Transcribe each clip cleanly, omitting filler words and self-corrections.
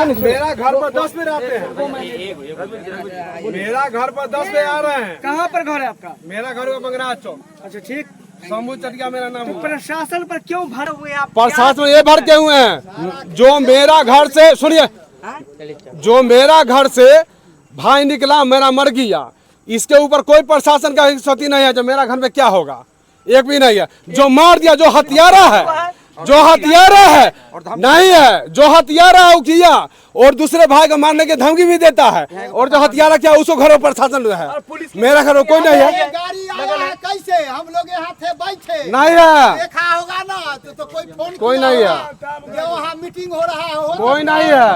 मेरा घर पर 10 बजे आते हैं। मेरा घर पर 10 बजे आ रहे हैं। कहाँ पर घर है आपका? मेरा घर है बंगराज चौक। अच्छा ठीक। शंभू चटिया मेरा नाम तो है। प्रशासन पर क्यों भर हुए आप? प्रशासन ये भर के हुए हैं, जो मेरा घर से सुनिए, जो मेरा घर से भाई निकला मेरा मर गया, इसके ऊपर कोई प्रशासन का स्थिति नहीं है। जो मेरा घर में क्या होगा एक भी नहीं है। जो मार दिया, जो हत्यारा है, जो हत्यारा है नहीं है, जो हत्यारा है वो किया और दूसरे भाई को मारने की धमकी भी देता है, और जो हत्यारा किया उसको घर पर शासन है। मेरा घर में कोई नहीं है। गाड़ी आया है कैसे? हम लोग यहाँ थे बैठे, नहीं है, देखा होगा ना, तो कोई फोन कोई किया नहीं है। होगा कि वहाँ मीटिंग हो रहा हो, कोई नहीं है।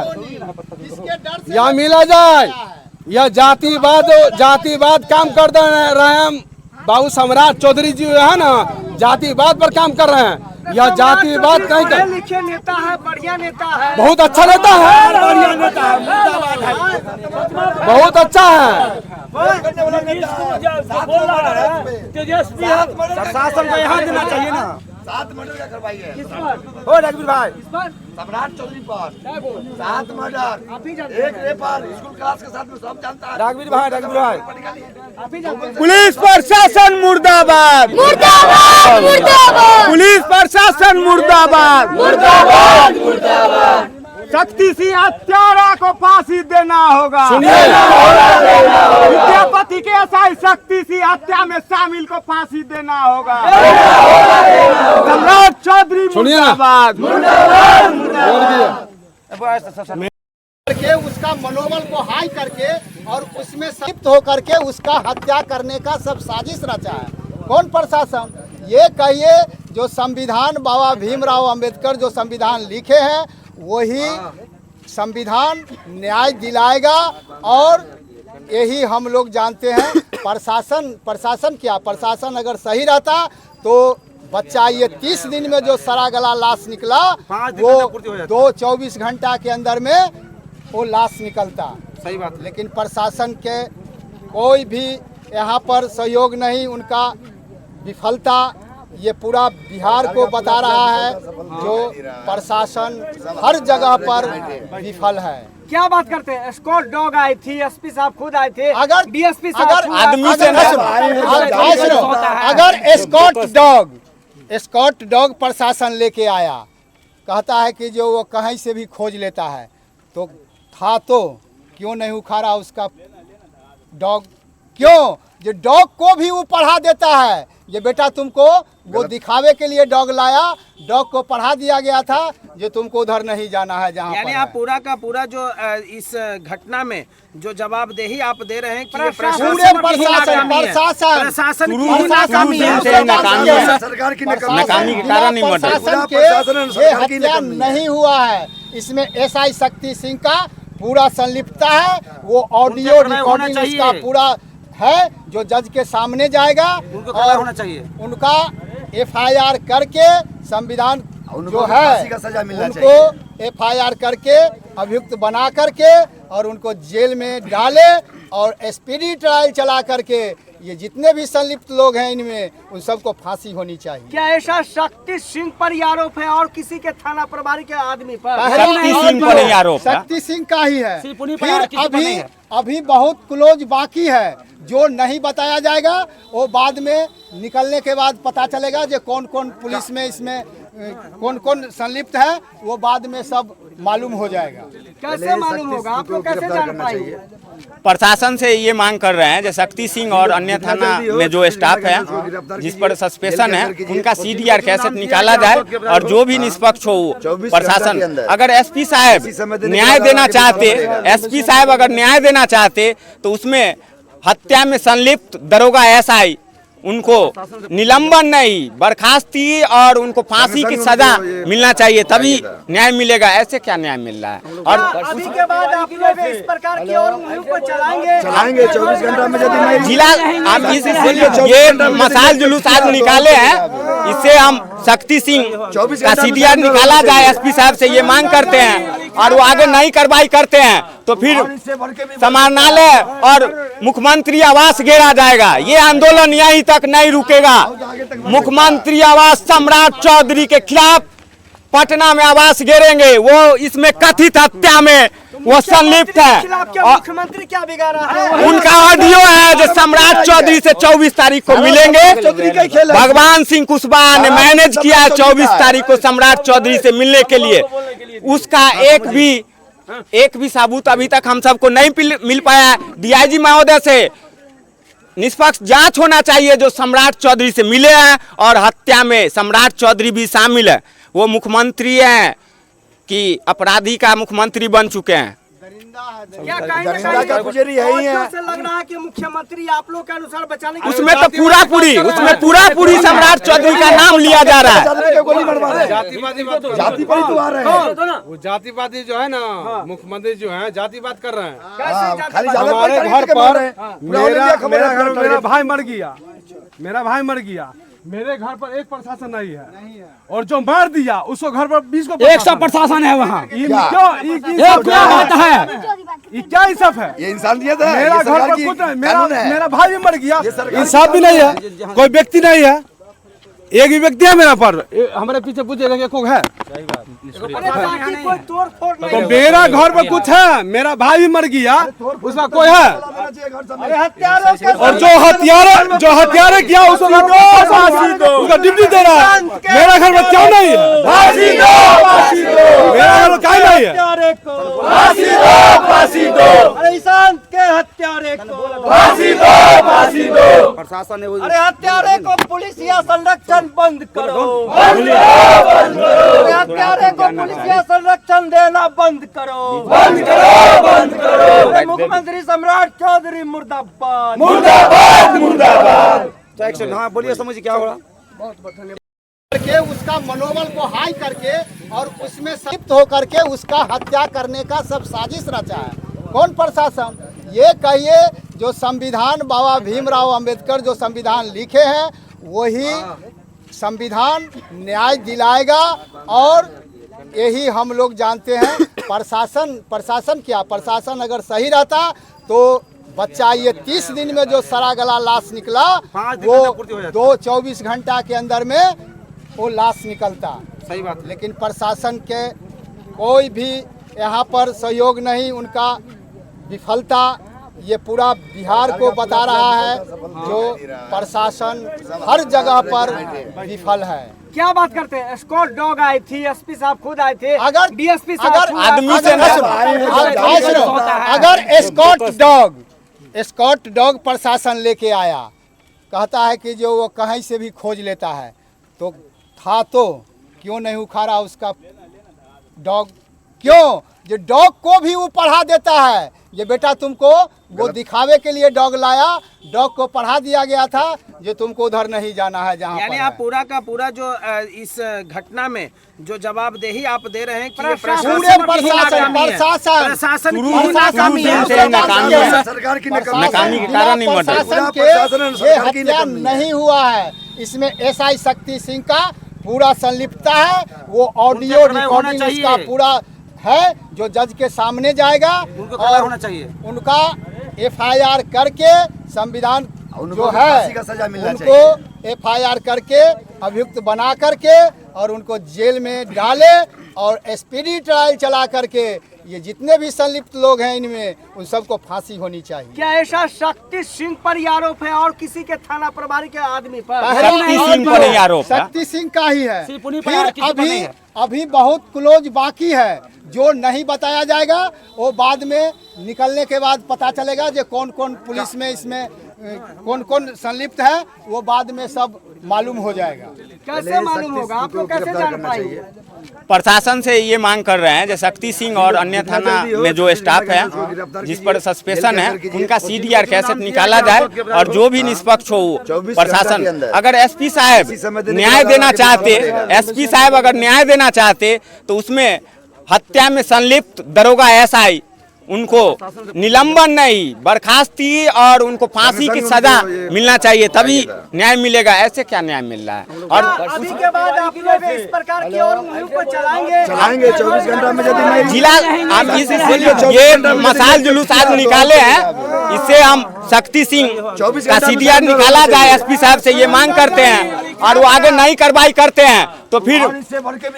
इसके डर से यहाँ मिला जाए, यह जातिवाद काम कर रहे हैं। बाबू सम्राट चौधरी जी है ना, जातिवाद पर काम कर रहे हैं। यह जातिवाद नहीं कर, लिखे नेता है, बढ़िया नेता है, बहुत अच्छा नेता है, बढ़िया नेता है, बहुत अच्छा है। प्रशासन को यहाँ देना चाहिए ना। 7 मर्डर करवाई है हो रघुवीर भाई, सम्राट चौधरी पर 7 मर्डर, एक रेपर, स्कूल क्लास के साथ में सब जानता है। रघुवीर भाई, आप ही जानते हैं। पुलिस प्रशासन मुर्दाबाद, मुर्दाबाद मुर्दाबाद पुलिस प्रशासन मुर्दाबाद, मुर्दाबाद मुर्दाबाद। शक्ति सिंह हत्यारा को फांसी देना होगा। विद्यापति के एसआई शक्ति सिंह हत्या में शामिल को फांसी देना होगा। सम्राट चौधरी मुर्दाबाद, करके उसका मनोबल को हाई करके और उसमें संलिप्त होकर के उसका हत्या करने का सब साजिश रचा है। कौन प्रशासन? ये कहिए जो संविधान बाबा भीमराव अंबेडकर जो संविधान लिखे हैं वही संविधान न्याय दिलाएगा, और यही हम लोग जानते हैं। प्रशासन क्या, प्रशासन अगर सही रहता तो बच्चा ये 30 दिन में जो सड़ा गला लाश निकला वो 24 घंटा के अंदर में वो लाश निकलता। सही बात। लेकिन प्रशासन के कोई भी यहाँ पर सहयोग नहीं, उनका विफलता ये पूरा बिहार को बता रहा है। जो प्रशासन हर जगह पर विफल है। क्या बात करते हैं? स्कॉट डॉग आई थी, एसपी साहब खुद आए थे, अगर डीएसपी अगर साहब अगर स्कॉट डॉग प्रशासन लेके आया, कहता है कि जो वो कहीं से भी खोज लेता है, तो था तो क्यों नहीं उखाड़ा उसका डॉग? क्यों? जो डॉग को भी वो पढ़ा देता है। ये बेटा तुमको वो दिखावे के लिए डॉग लाया, डॉग को पढ़ा दिया गया था जो तुमको उधर नहीं जाना है जहाँ यानी पर आप है। पूरा का पूरा जो इस घटना में जो जवाबदेही आप दे रहे हैं कि ये पूरे प्रशासन की ही नाकामी है। प्रशासन की ही नाकामी है। सरकार की नाकामी के कारण नहीं मर्डर। प्रशासन के ये हत्या नहीं हुआ है, इसमें एसआई शक्ति सिंह का पूरा संलिप्तता है। वो ऑडियो रिकॉर्डिंग उसका पूरा है जो जज के सामने जाएगा, और होना चाहिए। उनका एफआईआर करके संविधान जो है उनको एफआईआर करके अभियुक्त बना करके और उनको जेल में डाले, और स्पीडी ट्रायल चला करके ये जितने भी संलिप्त लोग हैं इनमें उन सबको फांसी होनी चाहिए। क्या ऐसा शक्ति सिंह पर ही आरोप है और किसी के थाना प्रभारी के आदमी पर? शक्ति सिंह पर ही आरोप है। शक्ति सिंह का ही है। फिर अभी बहुत क्लोज बाकी है जो नहीं बताया जाएगा। वो बाद में निकलने के बाद पता चलेगा जो कौन कौन पुलिस में इसमें कौन कौन संलिप्त है, वो बाद में सब मालूम हो जाएगा। कैसे मालूम होगा? आप लोग कैसे जान पाएंगे? प्रशासन से ये मांग कर रहे हैं जो शक्ति सिंह और अन्य थाना में जो स्टाफ है जिस पर सस्पेंशन है उनका सीडीआर कैसेट निकाला जाए, और जो भी निष्पक्ष हो प्रशासन। अगर एसपी साहब न्याय देना चाहते, एसपी साहब अगर न्याय देना चाहते तो उसमें हत्या में संलिप्त दरोगा एसआई उनको निलंबन नहीं बर्खास्ती और उनको फांसी की सजा मिलना चाहिए, तभी न्याय मिलेगा। ऐसे क्या न्याय मिल रहा है? और अभी के बाद आप लोग इस प्रकार की और मुहिम को चलाएंगे 24 घंटा में यदि जिला आप ये मसाल जुलूस आज निकाले हैं, इससे हम शक्ति सिंह का सीडीआर निकाला जाए। एसपी साहब से ये मांग करते हैं, और वो आगे नहीं कार्रवाई करते हैं तो फिर समाहरणालय और मुख्यमंत्री आवास घेरा जाएगा। ये आंदोलन यहीं तक नहीं रुकेगा। मुख्यमंत्री आवास सम्राट चौधरी के खिलाफ पटना में आवास गिरेंगे, वो इसमें कथित हत्या में वो संलिप्त है। खिलाफ क्या और मुख्यमंत्री क्या बिगाड़ा है? उनका ऑडियो है जो सम्राट चौधरी से 24 तारीख को मिलेंगे। भगवान सिंह कुशवाहा ने मैनेज किया है 24 तारीख को सम्राट चौधरी से मिलने के लिए। उसका एक भी सबूत अभी तक हम सबको नहीं मिल पाया। डीआईजी महोदय से निष्पक्ष जांच होना चाहिए जो सम्राट चौधरी से मिले हैं, और हत्या में सम्राट चौधरी भी शामिल है। वो मुख्यमंत्री हैं कि अपराधी का मुख्यमंत्री बन चुके हैं। क्या कहीं ना कहीं से लग रहा है कि मुख्यमंत्री आप लोग के अनुसार बचाने की उसमें तो पूरा पूरी सम्राट चौधरी का नाम लिया जा रहा है। वो जातिवादी जो है ना, मुख्यमंत्री जो है जातिवाद कर रहे हैं। कैसे हमारे घर पर मेरा भाई मर गया, मेरे घर पर एक प्रशासन नहीं है, और जो मार दिया उसको घर पर 20 को 100 प्रशासन है वहाँ। क्या बात है? ये क्या इंसाफ है? ये इंसानियत है। मेरा घर पर कुछ मेरा भाई भी मर गया, इंसाफ भी नहीं है। कोई व्यक्ति नहीं है, एक ही व्यक्ति है मेरा पर। हमारे पीछे पूछे रहे को है कोई तोड़ फोड़ नहीं तो मेरा घर पर कुछ है, मेरा भाई भी मर गया, उसका कोई है? और जो हत्यारे किया उसको उसका ड्यूटी दे रहा है। मेरा घर में क्यों नहीं है? मेरा घर में क्यों नहीं है? के हत्यारे प्रशासन ने अरे हत्यारे को पुलिस या संरक्षण बंद करो। अरे हत्यारे को पुलिस या संरक्षण देना बंद करो। अरे मुख्यमंत्री सम्राट चौधरी मुर्दाबाद। हाँ बोलिए, समझिए क्या हो रहा। करके उसका मनोबल को हाई करके और उसमें संलिप्त होकर के उसका हत्या करने का सब साजिश रचा है। कौन प्रशासन? ये कहिए जो संविधान बाबा भीमराव अंबेडकर जो संविधान लिखे हैं वही संविधान न्याय दिलाएगा। और यही हम लोग जानते हैं। प्रशासन क्या, प्रशासन अगर सही रहता तो बच्चा ये 30 दिन में जो सड़ा गला लाश निकला वो 24 घंटा के अंदर में वो लाश निकलता। सही बात। लेकिन प्रशासन के कोई भी यहाँ पर सहयोग नहीं, उनका विफलता ये पूरा बिहार को बता रहा है। जो प्रशासन हर जगह पर विफल है। क्या बात करते हैं? स्कॉट डॉग आई थी, एसपी साहब खुद आए थे, अगर डीएसपी अगर स्कॉट डॉग प्रशासन लेके आया, कहता है कि जो वो कहीं से भी खोज लेता है, तो था तो क्यों नहीं उखाड़ा उसका डॉग? क्यों? जो डॉग को भी वो पढ़ा देता है। ये बेटा तुमको वो दिखावे के लिए डॉग लाया, डॉग को पढ़ा दिया गया था जो तुमको उधर नहीं जाना है जहाँ यानी आप पूरा का पूरा जो इस घटना में जो जवाबदेही आप दे रहे हैं कि ये प्रशासन सरकार की नाकामी के कारण ही हत्या नहीं हुआ है। इसमें एसआई शक्ति सिंह का पूरा संलिप्तता है। वो ऑडियो रिकॉर्डिंग उसका पूरा है जो जज के सामने जाएगा। उनको कलर होना चाहिए। उनका एफआईआर करके संविधान जो है उनको एफआईआर करके अभियुक्त बना करके और उनको जेल में डाले और स्पीडी ट्रायल चला करके ये जितने भी संलिप्त लोग हैं इनमें उन सबको फांसी होनी चाहिए। क्या ऐसा शक्ति सिंह पर आरोप है और किसी के थाना प्रभारी के आदमी पर? शक्ति सिंह का ही है। फिर अभी बहुत क्लोज बाकी है जो नहीं बताया जाएगा। वो बाद में निकलने के बाद पता चलेगा जो कौन कौन पुलिस में इसमें कौन कौन संलिप्त है, वो बाद में सब मालूम हो जाएगा। कैसे मालूम होगा? आप लोग कैसे जान पाएंगे? प्रशासन से ये मांग कर रहे हैं जो शक्ति सिंह और अन्य थाना में जो स्टाफ है जिस पर सस्पेंशन है उनका सीडीआर कैसेट निकाला जाए, और जो भी निष्पक्ष हो प्रशासन। अगर एसपी साहब न्याय देना चाहते तो उसमें हत्या में संलिप्त दरोगा एसआई उनको निलंबन नहीं बर्खास्ती और उनको फांसी की सजा मिलना चाहिए, तभी न्याय मिलेगा। ऐसे क्या न्याय मिल रहा है? और अभी के बाद आप लोग इस प्रकार की और मुहिम को चलाएंगे 24 घंटा में यदि नहीं जिला ये मसाल जुलूस आज निकाले हैं, इससे हम शक्ति सिंह का सीडीआर निकाला जाए। एसपी साहब से ये मांग करते हैं और वो आगे नहीं कार्रवाई करते हैं तो फिर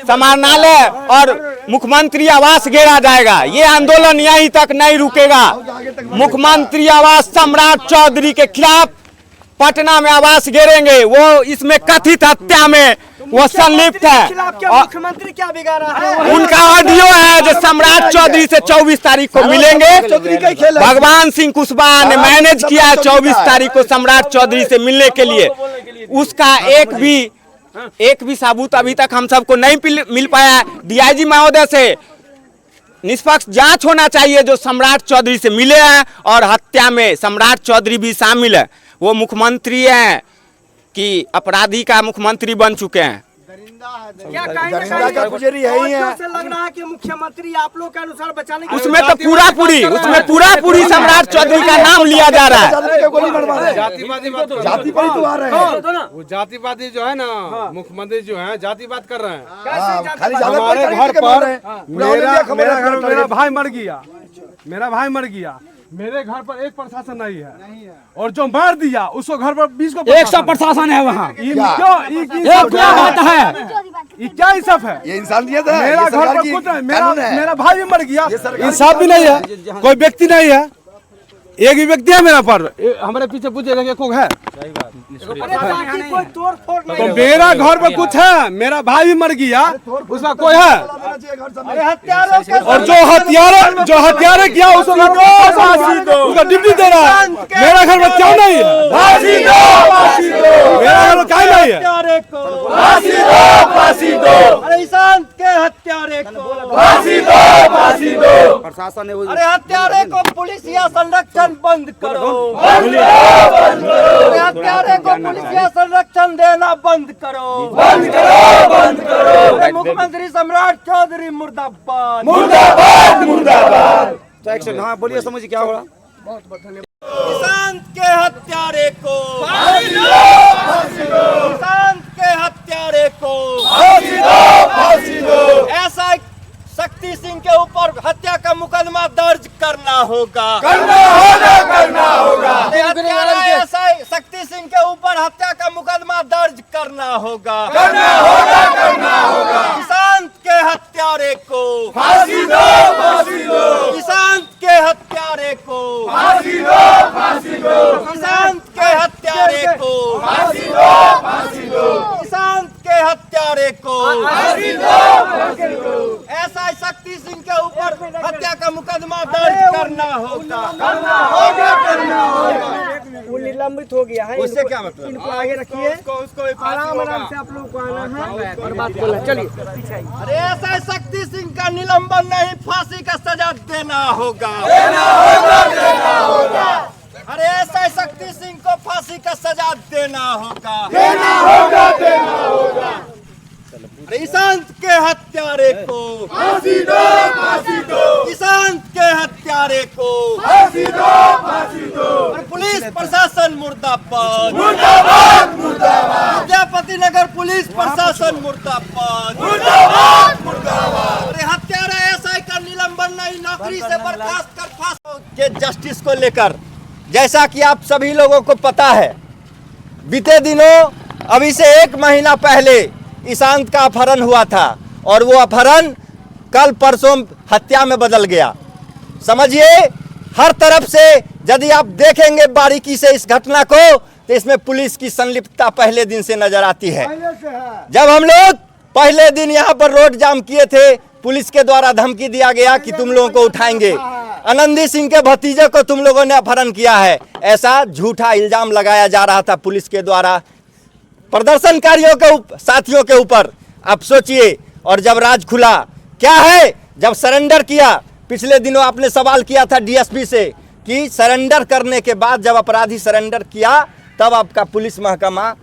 समाहरणालय और मुख्यमंत्री आवास घेरा जाएगा। ये आंदोलन यहीं तक नहीं रुकेगा। मुख्यमंत्री आवास सम्राट चौधरी के खिलाफ पटना में आवास घेरेंगे। वो इसमें कथित हत्या में वो संलिप्त है। मुख्यमंत्री क्या बिगाड़ा है? उनका ऑडियो है जो सम्राट चौधरी से 24 तारीख को मिलेंगे। भगवान सिंह कुशवाहा ने मैनेज किया है 24 तारीख को सम्राट चौधरी से मिलने के लिए। उसका एक भी सबूत अभी तक हम सबको नहीं मिल पाया। डीआईजी महोदय से निष्पक्ष जांच होना चाहिए जो सम्राट चौधरी से मिले हैं और हत्या में सम्राट चौधरी भी शामिल है। वो मुख्यमंत्री हैं कि अपराधी का मुख्यमंत्री बन चुके हैं। क्या कहीं ना कहीं से लग रहा है कि मुख्यमंत्री आप लोग के अनुसार बचाने की उसमें तो पूरा पूरी सम्राट चौधरी का नाम लिया जा रहा है। वो जातिवादी जो है ना मुख्यमंत्री जो है जातिवाद कर रहे हैं। हमारे मेरा भाई मर गया, मेरे घर पर एक प्रशासन नहीं है और जो मार दिया उसको घर पर 20 को 100 प्रशासन है वहाँ। ये क्या बात है? ये क्या इंसाफ है? ये इंसानियत है। मेरा घर पर कुछ नहीं, मेरा भाई भी मर गया, इंसाफ भी नहीं है। कोई व्यक्ति नहीं है, एक ही व्यक्ति है मेरा पर। हमारे पीछे पूछेगा कि कोई है कोई तोड़ फोड़ नहीं। तो मेरा घर पर कुछ है, मेरा भाई भी मर गया, उसका कोई है? और जो हत्यारे किया उसको डिप्टी दे रहा है। मेरा घर में क्यों नहीं है? मेरा घर में क्या नहीं है? अरे ईशान के हत्यारे को प्रशासन अरे हत्यारे को पुलिस या संरक्षण बंद करो। अरे हत्यारे को पुलिस या संरक्षण देना बंद करो। अरे मुख्यमंत्री सम्राट चौधरी मुर्दाबाद। हाँ बोलिए, समझिए क्या हो रहा। किसान के हत्यारे को, किसान के हत्यारे को ऐसा शक्ति सिंह के ऊपर हत्या का मुकदमा दर्ज करना होगा। ऐसा शक्ति सिंह के ऊपर हत्या का मुकदमा दर्ज करना होगा। किसान के हत्यारे को फांसी दो, किसान के हत्यारे को फांसी दो, किसान के हत्यारे को फांसी दो, किसान के हत्यारे को फांसी दो। ऐसा शक्ति सिंह के ऊपर हत्या का मुकदमा दर्ज करना होगा। वो निलंबित हो गया है। उससे क्या मतलब? इनको आगे रखिए, आराम से आप लोग को आना है और बात बोलना। चलिए। अरे ऐसा शक्ति सिंह का निलंबन नहीं, फांसी का सजा देना होगा। अरे ऐसा शक्ति सिंह को फांसी का सजा देना होगा। ईशान के हत्यारे को फांसी दो, किसान के हत्यारे को फांसी दो। और पुलिस प्रशासन मुर्दाबाद। विद्यापति नगर पुलिस प्रशासन मुर्दाबाद। अरे हत्यारा एसआई का निलंबन नहीं, नौकरी से बर्खास्त कर फांसी के जस्टिस को लेकर, जैसा कि आप सभी लोगों को पता है, बीते दिनों अभी से 1 महीना पहले ईशांत का अपहरण हुआ था और वो अपहरण कल परसों हत्या में बदल गया। समझिए, हर तरफ से यदि आप देखेंगे बारीकी से इस घटना को तो इसमें पुलिस की संलिप्तता पहले दिन से नजर आती है। जब हम लोग पहले दिन यहाँ पर रोड जाम किए थे, पुलिस के द्वारा धमकी दिया गया कि तुम लोगों को उठाएंगे, आनंदी सिंह के भतीजे को तुम लोगों ने अपहरण किया है, ऐसा झूठा इल्जाम लगाया जा रहा था पुलिस के द्वारा प्रदर्शनकारियों के साथियों के ऊपर। अब सोचिए, और जब राज खुला क्या है, जब सरेंडर किया, पिछले दिनों आपने सवाल किया था डीएसपी से कि सरेंडर करने के बाद जब अपराधी सरेंडर किया तब आपका पुलिस महकमा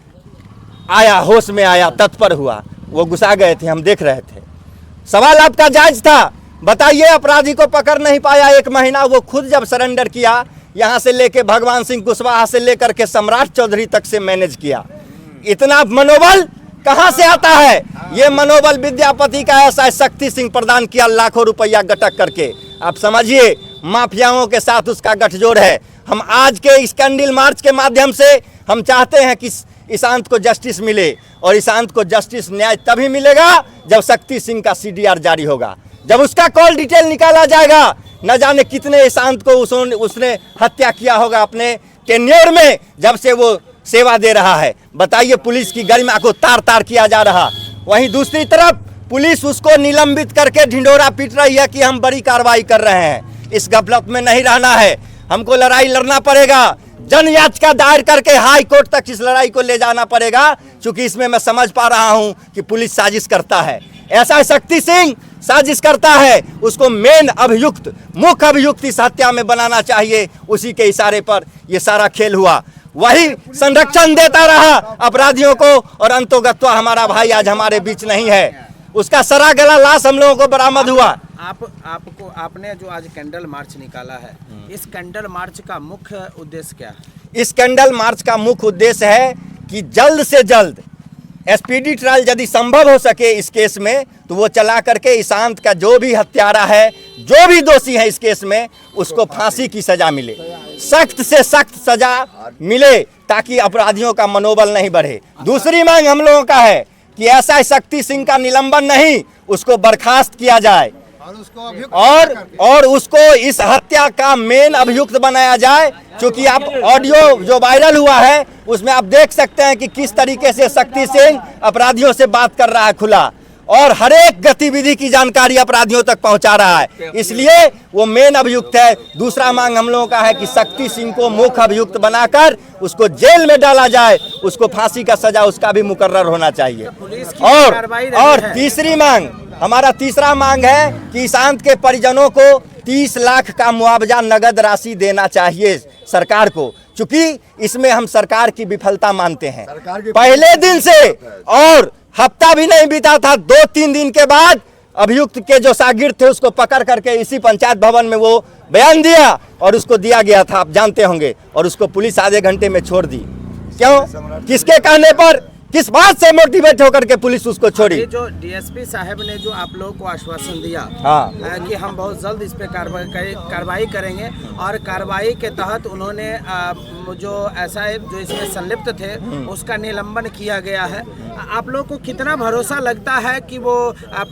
आया, होश में आया, तत्पर हुआ। वो गुस्सा गए थे, हम देख रहे थे। सवाल आपका जायज था, बताइए अपराधी को पकड़ नहीं पाया 1 महीना। वो खुद जब सरेंडर किया, यहाँ से लेके भगवान सिंह कुशवाहा से लेकर के सम्राट चौधरी तक से मैनेज किया। इतना मनोबल कहां से आता है? ये मनोबल विद्यापति का ऐसा शक्ति सिंह प्रदान किया, लाखों रुपया गटक करके। आप समझिए, माफियाओं के साथ उसका गठजोड़ है। हम आज के इस कैंडल मार्च के माध्यम से हम चाहते हैं कि ईशांत को जस्टिस मिले, और ईशांत को जस्टिस न्याय तभी मिलेगा जब शक्ति सिंह का CDR जारी होगा, जब उसका कॉल डिटेल निकाला जाएगा। न जाने कितने ईशांत को उसने हत्या किया होगा अपने टेन्योर में, जब से वो सेवा दे रहा है। बताइए, पुलिस की गरिमा को तार तार किया जा रहा। वहीं दूसरी तरफ पुलिस उसको निलंबित करके ढिंढोरा पीट रही है कि हम बड़ी कार्रवाई कर रहे हैं। इस गफलत में नहीं रहना है, हमको लड़ाई लड़ना पड़ेगा, जन याचिका दायर करके हाई कोर्ट तक इस लड़ाई को ले जाना पड़ेगा, क्योंकि इसमें मैं समझ पा रहा हूं कि पुलिस साजिश करता है। ऐसा शक्ति सिंह साजिश करता है, उसको मेन अभियुक्त, मुख्य अभियुक्त इस हत्या में बनाना चाहिए। उसी के इशारे पर यह सारा खेल हुआ, वही संरक्षण देता रहा अपराधियों को, और अंतोगत्वा हमारा भाई आज हमारे बीच नहीं है। उसका सरा गला लाश हम लोगों को बरामद हुआ। आपने जो आज कैंडल मार्च निकाला है, इस कैंडल मार्च का मुख्य उद्देश्य क्या है? इस कैंडल मार्च का मुख्य उद्देश्य है कि जल्द से जल्द SPD ट्रायल यदि संभव हो सके इस केस में, तो वो चला करके ईशांत का जो भी हत्यारा है, जो भी दोषी है इस केस में, उसको फांसी की सजा मिले, सख्त से सख्त सजा मिले, ताकि अपराधियों का मनोबल नहीं बढ़े। दूसरी मांग हम लोगों का है कि ऐसा शक्ति सिंह का निलंबन नहीं, उसको बर्खास्त किया जाए, और उसको इस हत्या का मेन अभियुक्त बनाया जाए। क्योंकि आप ऑडियो जो वायरल हुआ है उसमें आप देख सकते हैं कि किस तरीके से शक्ति सिंह अपराधियों से बात कर रहा है खुला, और हर एक गतिविधि की जानकारी अपराधियों तक पहुंचा रहा है, इसलिए वो मेन अभियुक्त है। दूसरा मांग हम लोगों का है कि शक्ति सिंह को मुख्य अभियुक्त बनाकर उसको जेल में डाला जाए, उसको फांसी का सजा उसका भी मुकर्रर होना चाहिए। और तीसरी मांग, हमारा तीसरा मांग है कि ईशांत के परिजनों को 30 लाख का मुआवजा नगद राशि देना चाहिए सरकार को, क्योंकि इसमें हम सरकार की विफलता मानते हैं। पहले दिन से, और हफ्ता भी नहीं बीता था, 2-3 दिन के बाद अभियुक्त के जो शागिर्द थे उसको पकड़ करके इसी पंचायत भवन में वो बयान दिया, और उसको दिया गया था, आप जानते होंगे, और उसको पुलिस आधे घंटे में छोड़ दी। क्यों? किसके कहने पर, किस बात से मोटिवेट होकर के पुलिस उसको छोड़ी? जो DSP साहब ने जो आप लोगों को आश्वासन दिया, हाँ, कि हम बहुत जल्द इस पे कार्रवाई करेंगे, और कार्रवाई के तहत उन्होंने जो SI जो इसमें संलिप्त थे उसका निलंबन किया गया है। आप लोग को कितना भरोसा लगता है कि वो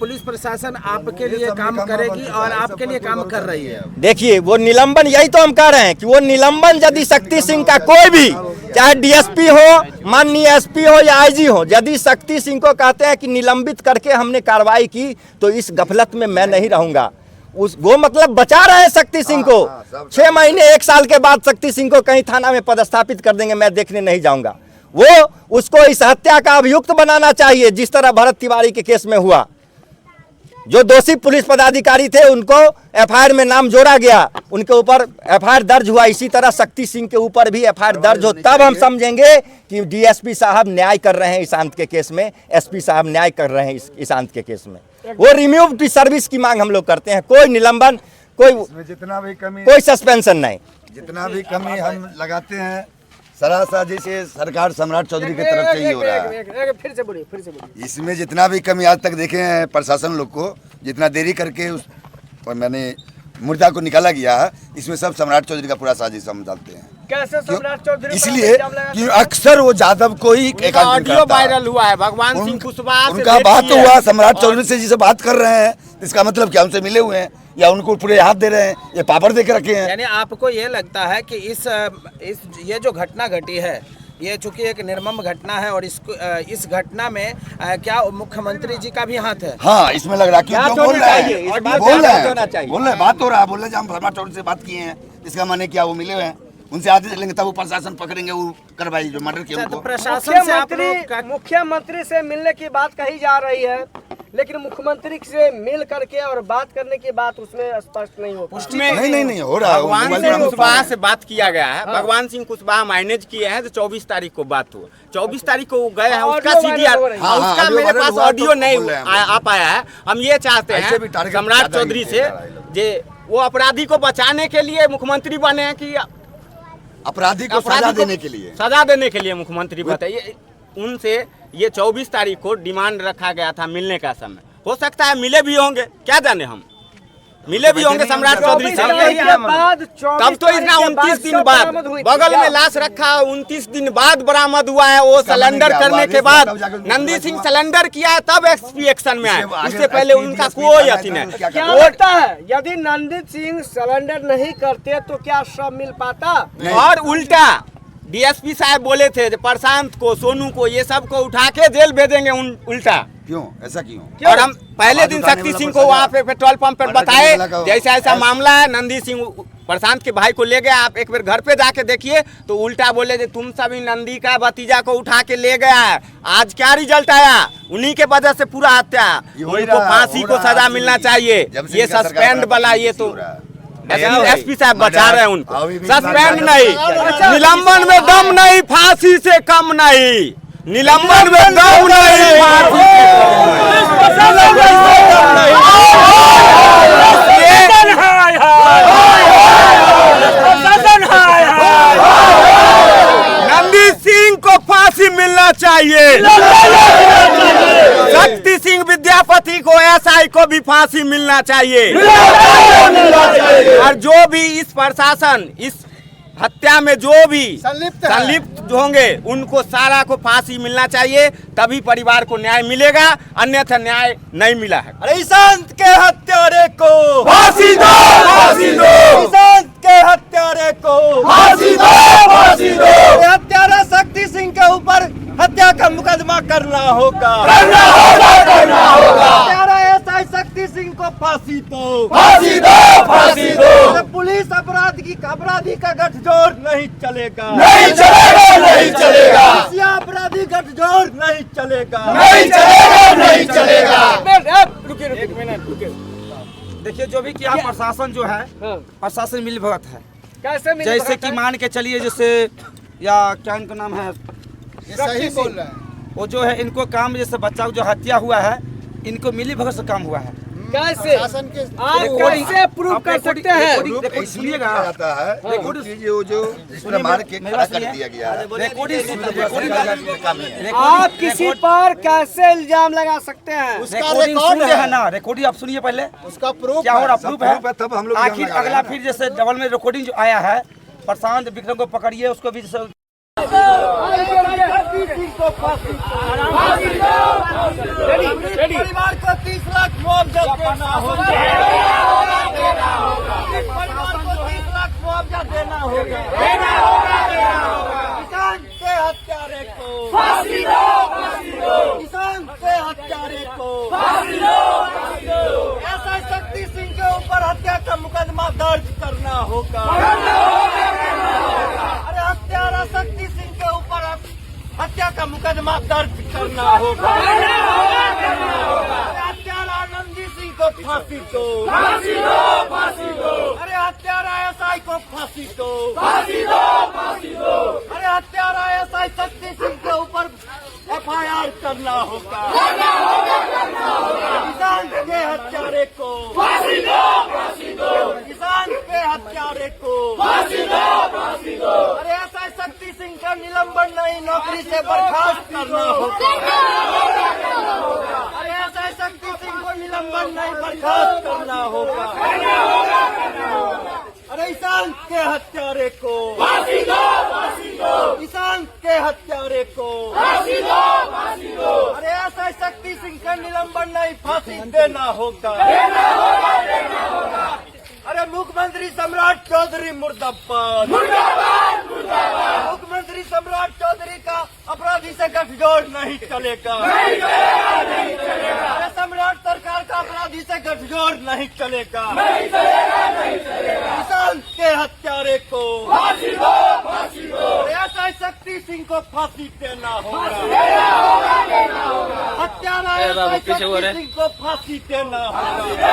पुलिस प्रशासन आपके लिए काम करेगी और आपके लिए काम कर रही है? देखिए, वो निलंबन, यही तो हम कह रहे हैं कि वो निलंबन यदि शक्ति सिंह का कोई भी, चाहे DSP हो, माननीय SP हो या IG हो, यदि शक्ति सिंह को कहते हैं कि निलंबित करके हमने कार्रवाई की, तो इस गफलत में मैं नहीं रहूंगा। वो मतलब बचा रहे हैं शक्ति सिंह को। 6 महीने 1 साल के बाद शक्ति सिंह को कहीं थाना में पदस्थापित कर देंगे, मैं देखने नहीं जाऊंगा। वो उसको इस हत्या का अभियुक्त बनाना चाहिए, जिस तरह भरत तिवारी के केस में हुआ। जो दोषी पुलिस पदाधिकारी थे उनको FIR में नाम जोड़ा गया, उनके ऊपर FIR दर्ज हुआ, इसी तरह शक्ति सिंह के ऊपर भी FIR दर्ज हो, तब हम समझेंगे कि DSP साहब न्याय कर रहे हैं ईशांत के केस में, SP साहब न्याय कर रहे हैं ईशांत के केस में। वो रिम्यूव टू सर्विस की मांग हम लोग करते हैं, कोई निलंबन, जितना भी कमी, कोई सस्पेंशन नहीं, जितना भी कमी हम लगाते हैं सरासर जैसे सरकार सम्राट चौधरी की तरफ से ही हो रहा है। फिर से बोलिए। इसमें जितना भी कमी आज तक देखे हैं प्रशासन लोग को, जितना देरी करके उस पर मैंने मुर्दा को निकाला गया है, इसमें सब सम्राट चौधरी का पूरा साजिश हम डालते हैं। कैसे सम्राट चौधरी? इसलिए कि अक्सर वो यादव को ही एक ऑडियो वायरल हुआ है, भगवान सिंह कुशवाहा से उनका बात हुआ, सम्राट चौधरी से जिसे बात कर रहे हैं, इसका मतलब क्या उनसे मिले हुए हैं या उनको पूरे हाथ दे रहे हैं, ये पापड़ दे के रखे हैं? यानी आपको ये लगता है कि ये जो घटना घटी है, ये चूंकि एक निर्मम घटना है, और इस घटना में क्या मुख्यमंत्री जी का भी हाथ है? हाँ, इसमें लग रहा है कि जो बोल रहे हैं, बात हो रहा है, बोल रहे हैं हम सम्राट चौधरी से बात किए हैं, इसका माने क्या वो मिले हुए हैं, उनसे आदेश लेंगे तब वो प्रशासन पकड़ेंगे, वो कार्रवाई जो मर्डर किया उनको। मुख्यमंत्री से मिलने की बात कही जा रही है, लेकिन मुख्यमंत्री से मिल करके और बात करने की बात उसमें स्पष्ट नहीं हो, नहीं हो रहा है। भगवान सिंह कुशवाहा से बात किया गया है, भगवान सिंह कुशवाहा मैनेज किए हैं, तो 24 तारीख को बात हुआ, 24 तारीख को गए हैं, उसका CDR, उसका मेरे पास ऑडियो नहीं आ पाया है। हम ये चाहते हैं सम्राट चौधरी से, जे वो अपराधी को बचाने के लिए मुख्यमंत्री बने हैं कि अपराधी को सजा देने के लिए मुख्यमंत्री बताइए। उनसे ये 24 तारीख को डिमांड रखा गया था मिलने का समय, हो सकता है मिले भी होंगे, क्या जाने हम। मिले भी होंगे सम्राट चौधरी से। तब तो इतना 29 दिन बाद बगल में लाश रखा, 29 दिन बाद बरामद हुआ है। वो सिलेंडर करने के बाद नंदी सिंह सिलेंडर किया है, तब एसपी एक्शन में आए। उससे पहले उनका कोई अति नहीं। क्या लगता है यदि नंदी सिंह सिलेंडर नहीं करते तो क्या शव मिल पाता? और उल्टा डीएसपी साहब बोले थे प्रशांत को, सोनू को, ये सब को उठा के जेल भेजेंगे। उल्टा क्यों ऐसा क्यों? और हम पहले दिन शक्ति सिंह को वहाँ पे पेट्रोल पंप पर बताए जैसा ऐसा मामला है। नंदी सिंह प्रशांत के भाई को ले गया, आप एक बार घर पे जाके देखिए। तो उल्टा बोले थे तुम सभी नंदी का भतीजा को उठा के ले गया है। आज क्या रिजल्ट आया? उन्हीं के वजह से पूरा हत्या। उनको फांसी को सजा मिलना चाहिए। ये सस्पेंड वाला ये तो एसपी साहब बचा रहे हैं उनको। सस्पेंड नहीं, निलंबन में दम नहीं, फांसी से कम नहीं। निलंबन में दम नहीं, फांसी नंदी सिंह को फांसी मिलना चाहिए। शक्ति सिंह विद्यापति को, एसआई को भी फांसी मिलना चाहिए। और जो भी इस प्रशासन इस हत्या में जो भी संलिप्त होंगे उनको सारा को फांसी मिलना चाहिए, तभी परिवार को न्याय मिलेगा। अन्यथा न्याय नहीं मिला है। अरे ईशांत के हत्यारे को फांसी दो, फांसी दो, ईशांत के हत्यारे को फांसी दो, फांसी दो। हत्यारा शक्ति सिंह के ऊपर हत्या का मुकदमा करना होगा। हत्यारा एसआई शक्ति सिंह को फांसी दो, फांसी दो, फांसी दो। पुलिस अपराधी का गठजोड़ नहीं चलेगा, नहीं चलेगा, नहीं चलेगा। अपराधी गठजोड़ नहीं चलेगा, नहीं चलेगा, नहीं चलेगा। रुकिए एक मिनट रुकिए। देखिए जो भी किया प्रशासन जो है, प्रशासन मिली भगत है। कैसे मिली जैसे भगत कि है? मान के चलिए, जैसे या क्या इनका नाम है, सही बोल रहे हैं। वो जो है इनको काम, जैसे बच्चा जो हत्या हुआ है इनको मिली भगत से काम हुआ है। कैसे शासन के आप कैसे प्रूव कर सकते हैं? सुनिएगा, जाता है जो इसमें मार के खड़ा कर दिया गया है। आप किसी पर कैसे इल्जाम लगा सकते हैं? उसका रिकॉर्डिंग रिकॉर्ड सुनते हैं है ना, रिकॉर्डिंग आप सुनिए पहले। उसका प्रूफ क्या हो रहा प्रूफ है? तब हम लोग आखिर अगला फिर जैसे डबल में रिकॉर्डिंग जो आया है, प्रशांत विक्रम को पकड़िए, उसको भी परिवार को 30 लाख मुआवजा देना होगा। परिवार को 30 लाख मुआवजा देना होगा। किसान के हत्यारे को फांसी दो, फांसी दो। किसान के हत्यारे को फांसी दो, फांसी दो। ऐसा शक्ति सिंह के ऊपर हत्या का मुकदमा दर्ज करना होगा। अरे हत्यारा शक्ति सिंह के ऊपर हत्या का मुकदमा दर्ज करना होगा। हत्यारा नंदी सिंह को फांसी दो, फांसी दो, फांसी दो। अरे हत्यारा एसआई को फांसी दो, फांसी दो, फांसी दो। अरे हत्यारा एसआई शक्ति सिंह के ऊपर FIR करना होगा। किसान के हत्यारे को फांसी दो, फांसी दो। किसान के हत्यारे को फांसी दो, फांसी दो। अरे एसआई शक्ति सिंह का निलंबन नहीं, नौकरी से बर्खास्त करना होगा। अरे एसआई शक्ति सिंह को निलंबन नहीं, बर्खास्त करना होगा। अरे ईशान के हत्यारे को फांसी दो, फांसी दो। ईशान के हत्यारे को फांसी दो, फांसी दो। अरे ऐसा शक्ति सिंह का निलंबन नहीं, फांसी देना होगा। अरे मुख्यमंत्री सम्राट चौधरी मुर्दाबाद, मुर्दाबाद, मुर्दाबाद। मुख्यमंत्री सम्राट चौधरी का अपराधी से गठजोड़ नहीं चलेगा, नहीं चलेगा, नहीं चलेगा। अरे सम्राट सरकार का अपराधी से गठजोड़ नहीं चलेगा, नहीं चलेगा, नहीं चलेगा। किसान के हत्यारे को फांसी दो, फांसी दो। ऐसा शक्ति सिंह को फांसी देना होगा। हत्यारा शक्ति सिंह को फांसी देना होगा।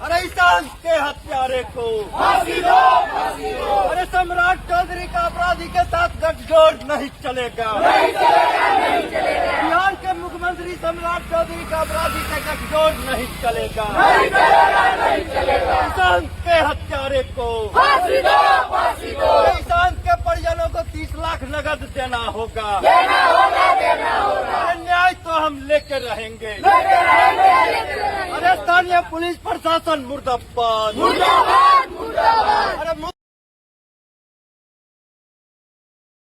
अरे ईशान के हत्यारे को फांसी दो, फांसी दो। अरे सम्राट चौधरी का अपराधी के साथ गठजोड़ नहीं चलेगा, नहीं चलेगा, नहीं चलेगा। बिहार के मुख्यमंत्री सम्राट चौधरी का अपराधी से गठजोड़ नहीं चलेगा, नहीं चलेगा, नहीं चलेगा। ईशान के हत्यारे को फांसी दो, फांसी दो। ईशान के परिजनों को 30 लाख नगद देना होगा, देना होगा, देना होगा। न्याय तो हम हम लेकर रहेंगे। अरे स्थानीय पुलिस प्रशासन मुर्दाबाद। अरे